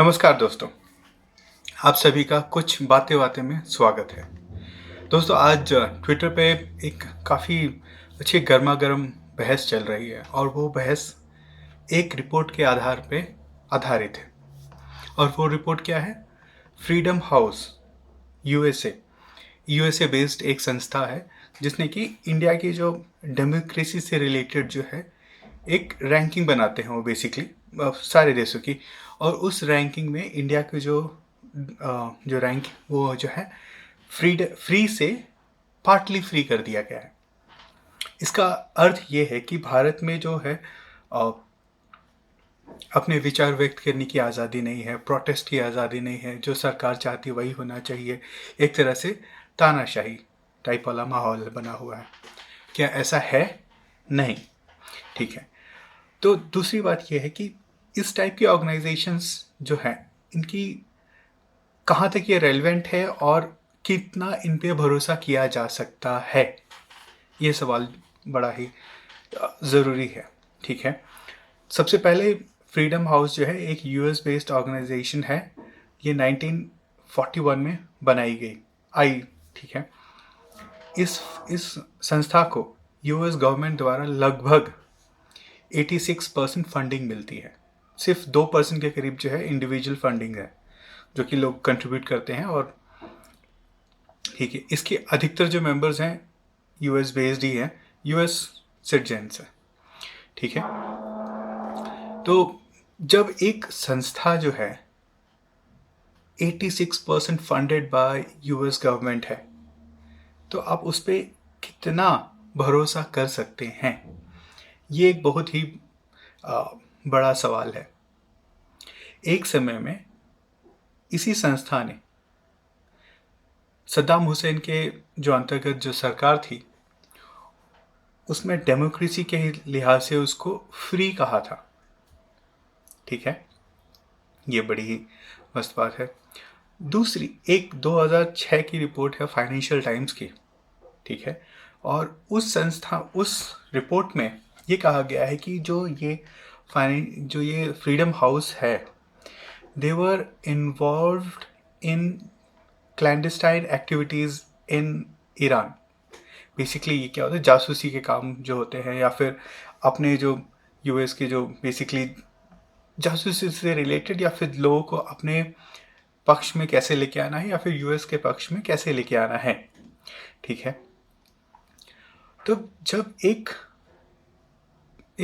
नमस्कार दोस्तों, आप सभी का कुछ बातें बातें में स्वागत है। दोस्तों आज ट्विटर पे एक काफ़ी अच्छी गर्मा गर्म बहस चल रही है और वो बहस एक रिपोर्ट के आधार पे आधारित है। और वो रिपोर्ट क्या है? Freedom house USA USA based एक संस्था है जिसने कि इंडिया की जो डेमोक्रेसी से रिलेटेड जो है एक रैंकिंग बनाते हैं वो बेसिकली सारे देशों की। और उस रैंकिंग में इंडिया के जो रैंक वो जो है फ्री से पार्टली फ्री कर दिया गया है। इसका अर्थ ये है कि भारत में जो है अ, अपने विचार व्यक्त करने की आज़ादी नहीं है, प्रोटेस्ट की आज़ादी नहीं है, जो सरकार चाहती है वही होना चाहिए। एक तरह से तानाशाही टाइप वाला माहौल बना हुआ है। क्या ऐसा है? नहीं। ठीक है। तो दूसरी बात यह है कि इस टाइप की ऑर्गेनाइजेशंस जो हैं इनकी कहाँ तक ये रेलेवेंट है और कितना इन पे भरोसा किया जा सकता है, ये सवाल बड़ा ही ज़रूरी है। ठीक है। सबसे पहले फ्रीडम हाउस जो है एक यूएस बेस्ड ऑर्गेनाइजेशन है। ये 1941 में बनाई गई आई। ठीक है। इस संस्था को यूएस गवर्नमेंट द्वारा लगभग 86% फंडिंग मिलती है। सिर्फ 2% के करीब जो है इंडिविजुअल फंडिंग है जो कि लोग कंट्रीब्यूट करते हैं। और ठीक है, इसके अधिकतर जो मेंबर्स हैं यूएस बेस्ड ही हैं, यूएस सिटीजन्स हैं। ठीक है। तो जब एक संस्था जो है 86% फंडेड बाय यूएस गवर्नमेंट है तो आप उस पर कितना भरोसा कर सकते हैं, ये एक बहुत ही बड़ा सवाल है। एक समय में इसी संस्था ने सद्दाम हुसैन के जो अंतर्गत जो सरकार थी उसमें डेमोक्रेसी के लिहाज से उसको फ्री कहा था। ठीक है, ये बड़ी ही मस्त बात है। दूसरी एक 2006 की रिपोर्ट है फाइनेंशियल टाइम्स की। ठीक है। और उस रिपोर्ट में ये कहा गया है कि जो ये फ्रीडम हाउस है they were involved in clandestine activities in Iran. Basically ये क्या होता है, जासूसी के काम जो होते हैं या फिर अपने जो यूएस के जो बेसिकली जासूसी से रिलेटेड या फिर लोगों को अपने पक्ष में कैसे लेके आना है या फिर यूएस के पक्ष में कैसे लेके आना है। ठीक है। तो जब एक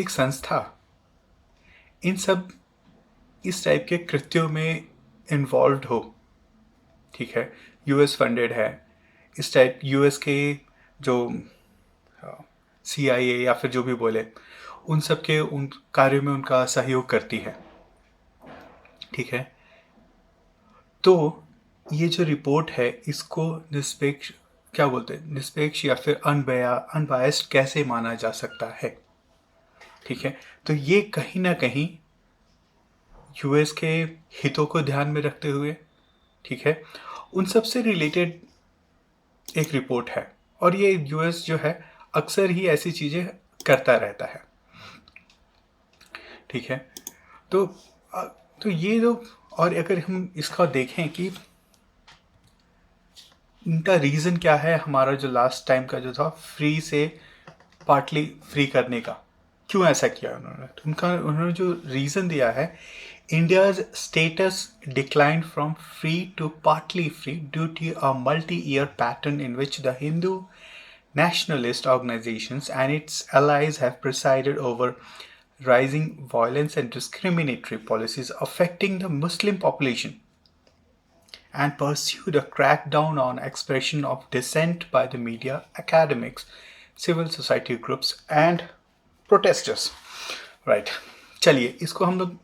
संस्था इन सब इस टाइप के कृत्यों में इन्वॉल्व हो, ठीक है, यूएस फंडेड है, इस टाइप यूएस के जो सीआईए या फिर जो भी बोले उन सब के उन कार्यों में उनका सहयोग करती है। ठीक है। तो ये जो रिपोर्ट है इसको निष्पक्ष क्या बोलते हैं, निष्पक्ष या फिर अनबायस्ड कैसे माना जा सकता है। ठीक है। तो ये कहीं ना कहीं यूएस के हितों को ध्यान में रखते हुए, ठीक है, उन सब से रिलेटेड एक रिपोर्ट है। और ये यूएस जो है अक्सर ही ऐसी चीज़ें करता रहता है। ठीक है। तो तो ये जो, और अगर हम इसका देखें कि इनका रीज़न क्या है, हमारा जो लास्ट टाइम का जो था फ्री से पार्टली फ्री करने का, क्यों ऐसा किया उन्होंने, तो उन्होंने जो रीज़न दिया है, India's status decline from free to partly free due to a multi-year pattern in which the Hindu nationalist organizations and its allies have presided over rising violence and discriminatory policies affecting the Muslim population and pursued a crackdown on expression of dissent by the media, academics, civil society groups and protesters. Right. चलिए इसको हम लोग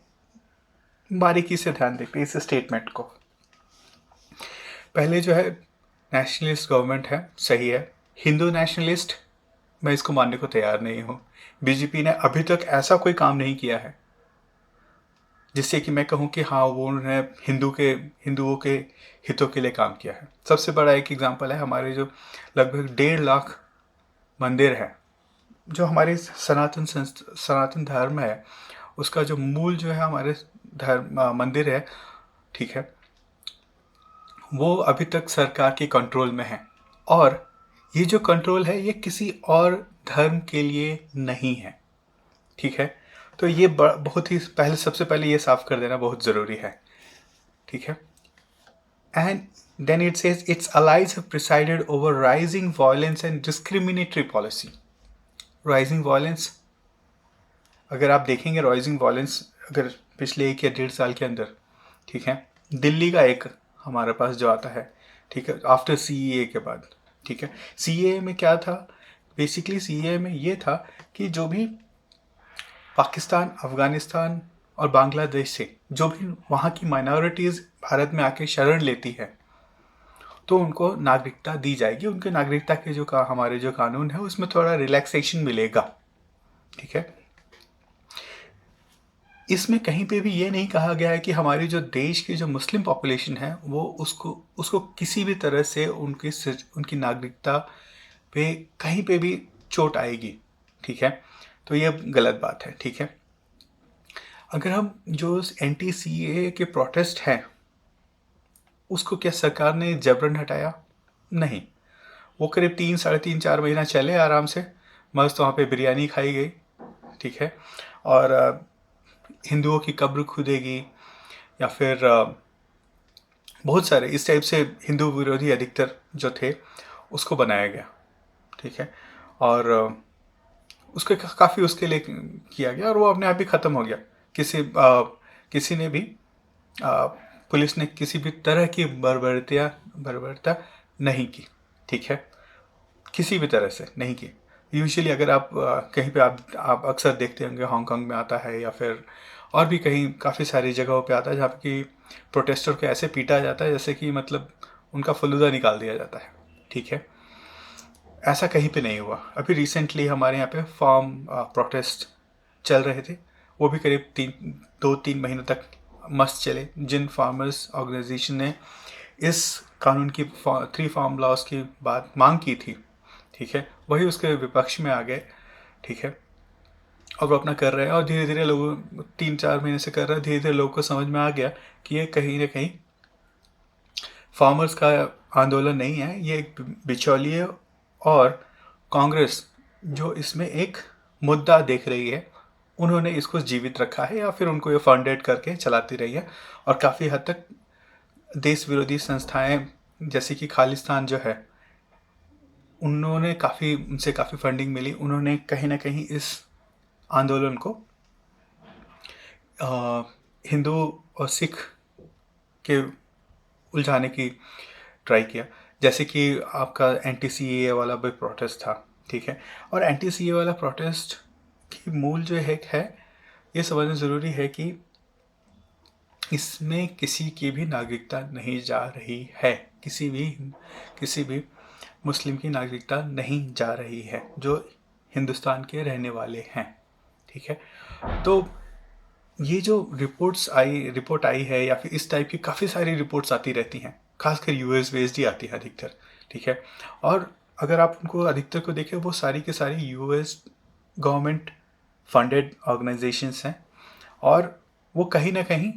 बारीकी से ध्यान देखते हैं इस स्टेटमेंट को। पहले जो है नेशनलिस्ट गवर्नमेंट है, सही है। हिंदू नेशनलिस्ट मैं इसको मानने को तैयार नहीं हूँ। बीजेपी ने अभी तक ऐसा कोई काम नहीं किया है जिससे कि मैं कहूँ कि हाँ वो उन्होंने हिंदुओं के हितों के लिए काम किया है। सबसे बड़ा एक एग्जांपल है हमारे जो लगभग 1.5 लाख मंदिर हैं, जो हमारे सनातन धर्म है, उसका जो मूल जो है हमारे धर्म मंदिर है, ठीक है, वो अभी तक सरकार के कंट्रोल में है। और ये जो कंट्रोल है ये किसी और धर्म के लिए नहीं है, ठीक है। तो ये बहुत ही पहले, सबसे पहले ये साफ कर देना बहुत ज़रूरी है, ठीक है। And then it says its allies have presided over rising violence and discriminatory policy. Rising violence, अगर आप देखेंगे राइजिंग वायलेंस अगर पिछले 1 या 1.5 साल के अंदर, ठीक है, दिल्ली का एक हमारे पास जो आता है, ठीक है, आफ्टर CAA के बाद, ठीक है। CAA में क्या था, बेसिकली CAA में ये था कि जो भी पाकिस्तान, अफगानिस्तान और बांग्लादेश से जो भी वहाँ की माइनॉरिटीज़ भारत में आके शरण लेती है, तो उनको नागरिकता दी जाएगी। उनके नागरिकता के जो हमारे जो कानून है उसमें थोड़ा रिलैक्सेशन मिलेगा, ठीक है। इसमें कहीं पे भी ये नहीं कहा गया है कि हमारी जो देश की जो मुस्लिम पॉपुलेशन है वो उसको किसी भी तरह से उनकी नागरिकता पे कहीं पे भी चोट आएगी, ठीक है। तो ये गलत बात है, ठीक है। अगर हम जो anti-CAA के प्रोटेस्ट हैं उसको क्या सरकार ने जबरन हटाया? नहीं। वो करीब 3, साढ़े 3, 4 महीना चले आराम से, मस्त वहाँ पे बिरयानी खाई गई, ठीक है। और हिंदुओं की कब्र खुदेगी या फिर बहुत सारे इस टाइप से हिंदू विरोधी अधिकतर जो थे उसको बनाया गया, ठीक है। और उसके काफ़ी उसके लिए किया गया और वो अपने आप ही ख़त्म हो गया। किसी ने भी पुलिस ने किसी भी तरह की बर्बरता नहीं की, ठीक है, किसी भी तरह से नहीं की। यूजुअली अगर आप कहीं पे आप अक्सर देखते होंगे हांगकांग में आता है या फिर और भी कहीं काफ़ी सारी जगहों पे आता है जहाँ कि प्रोटेस्टर को ऐसे पीटा जाता है जैसे कि मतलब उनका फलूदा निकाल दिया जाता है, ठीक है। ऐसा कहीं पे नहीं हुआ। अभी रिसेंटली हमारे यहाँ पे फार्म प्रोटेस्ट चल रहे थे, वो भी करीब 2-3 महीनों तक मस्त चले। जिन फार्मर्स ऑर्गेनाइजेशन ने इस कानून की 3 फार्म लॉज की बात मांग की थी, ठीक है, वही उसके विपक्ष में आ गए, ठीक है, और वो अपना कर रहे हैं। और धीरे धीरे लोग 3-4 महीने से कर रहे हैं, धीरे धीरे लोगों को समझ में आ गया कि ये कहीं ना कहीं फार्मर्स का आंदोलन नहीं है, ये एक बिचौलिए और कांग्रेस जो इसमें एक मुद्दा देख रही है उन्होंने इसको जीवित रखा है या फिर उनको ये फंडेड करके चलाती रही है। और काफ़ी हद तक देश विरोधी संस्थाएं जैसे कि खालिस्तान जो है उन्होंने उनसे काफ़ी फंडिंग मिली, उन्होंने कहीं ना कहीं इस आंदोलन को हिंदू और सिख के उलझाने की ट्राई किया। जैसे कि आपका anti-CAA वाला भी प्रोटेस्ट था, ठीक है। और anti-CAA वाला प्रोटेस्ट की मूल जो है ये समझना ज़रूरी है कि इसमें किसी की भी नागरिकता नहीं जा रही है, किसी भी मुस्लिम की नागरिकता नहीं जा रही है जो हिंदुस्तान के रहने वाले हैं, ठीक है। तो ये जो रिपोर्ट आई है या फिर इस टाइप की काफ़ी सारी रिपोर्ट्स आती रहती हैं, खासकर US बेस्ड ही आती है अधिकतर, ठीक है। और अगर आप उनको अधिकतर को देखें वो सारी के सारी US गवर्नमेंट फंडेड ऑर्गेनाइजेशंस हैं और वो कहीं ना कहीं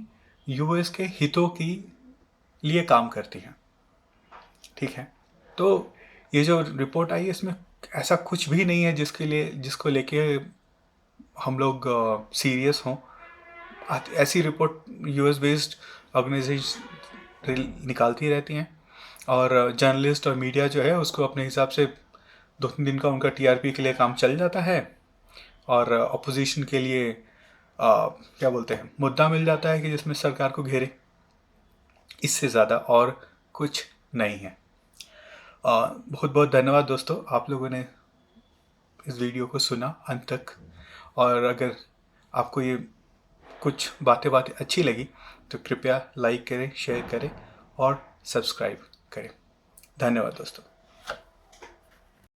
US के हितों की लिए काम करती हैं, ठीक है। तो ये जो रिपोर्ट आई है इसमें ऐसा कुछ भी नहीं है जिसको लेके हम लोग सीरियस हों। ऐसी रिपोर्ट US बेस्ड ऑर्गेनाइजेशन निकालती रहती हैं और जर्नलिस्ट और मीडिया जो है उसको अपने हिसाब से 2-3 दिन का उनका TRP के लिए काम चल जाता है और अपोजिशन के लिए क्या बोलते हैं मुद्दा मिल जाता है कि जिसमें सरकार को घेरे। इससे ज़्यादा और कुछ नहीं है। बहुत बहुत धन्यवाद दोस्तों, आप लोगों ने इस वीडियो को सुना अंत तक। और अगर आपको ये कुछ बातें अच्छी लगी तो कृपया लाइक करें, शेयर करें और सब्सक्राइब करें। धन्यवाद दोस्तों।